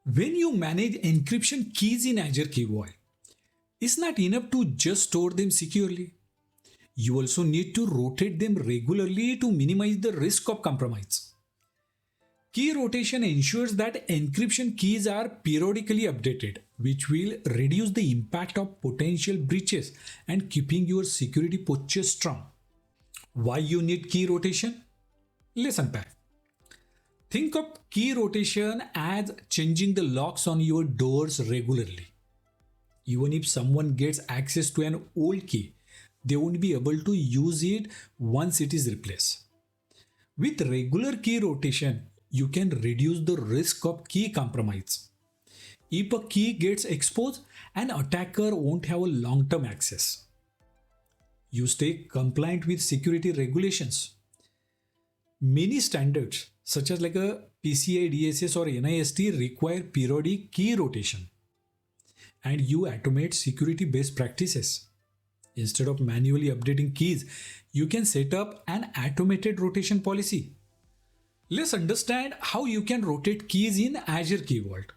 When you manage encryption keys in Azure Key Vault, it's not enough to just store them securely. You also need to rotate them regularly to minimize the risk of compromise. Key rotation ensures that encryption keys are periodically updated, which will reduce the impact of potential breaches and keeping your security posture strong. Why you need key rotation? Let's unpack. Think of key rotation as changing the locks on your doors regularly. Even if someone gets access to an old key, they won't be able to use it once it is replaced. With regular key rotation, you can reduce the risk of key compromise. If a key gets exposed, an attacker won't have a long-term access. You stay compliant with security regulations. Many standards, such as like a PCI DSS or NIST, require periodic key rotation. And you automate security best practices. Instead of manually updating keys, you can set up an automated rotation policy. Let's understand how you can rotate keys in Azure Key Vault.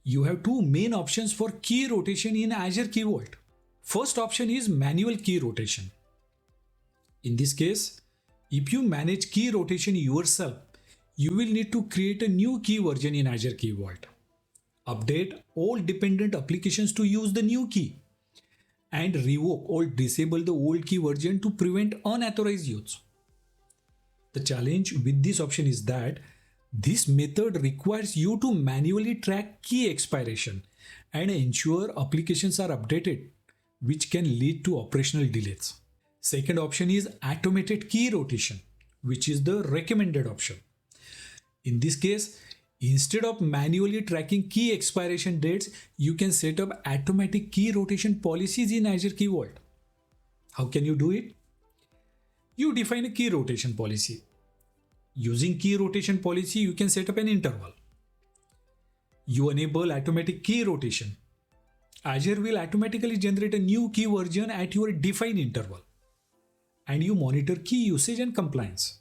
You have two main options for key rotation in Azure Key Vault. First option is manual key rotation. In this case, if you manage key rotation yourself, you will need to create a new key version in Azure Key Vault. Update all dependent applications to use the new key, and revoke or disable the old key version to prevent unauthorized use. The challenge with this option is that this method requires you to manually track key expiration and ensure applications are updated, which can lead to operational delays. Second option is automated key rotation, which is the recommended option. In this case, instead of manually tracking key expiration dates, you can set up automatic key rotation policies in Azure Key Vault. How can you do it? You define a key rotation policy. Using key rotation policy, you can set up an interval. You enable automatic key rotation. Azure will automatically generate a new key version at your defined interval. And you monitor key usage and compliance.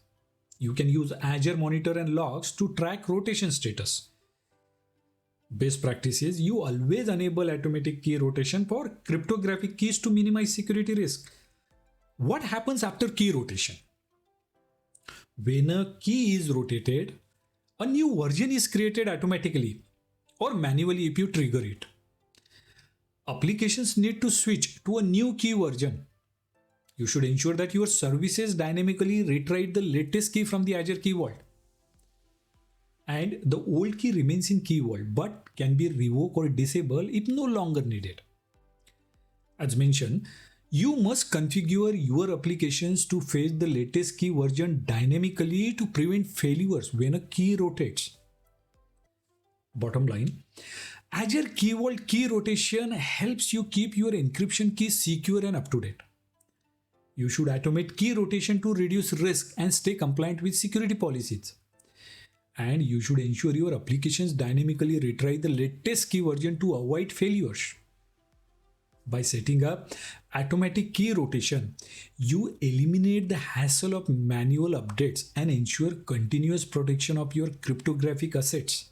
You can use Azure Monitor and Logs to track rotation status. Best practices: you always enable automatic key rotation for cryptographic keys to minimize security risk. What happens after key rotation? When a key is rotated, a new version is created automatically or manually if you trigger it. Applications need to switch to a new key version. You should ensure that your services dynamically retrieve the latest key from the Azure Key Vault. And the old key remains in Key Vault but can be revoked or disabled if no longer needed. As mentioned, you must configure your applications to fetch the latest key version dynamically to prevent failures when a key rotates. Bottom line, Azure Key Vault key rotation helps you keep your encryption keys secure and up to date. You should automate key rotation to reduce risk and stay compliant with security policies. And you should ensure your applications dynamically retrieve the latest key version to avoid failures. By setting up automatic key rotation, you eliminate the hassle of manual updates and ensure continuous protection of your cryptographic assets.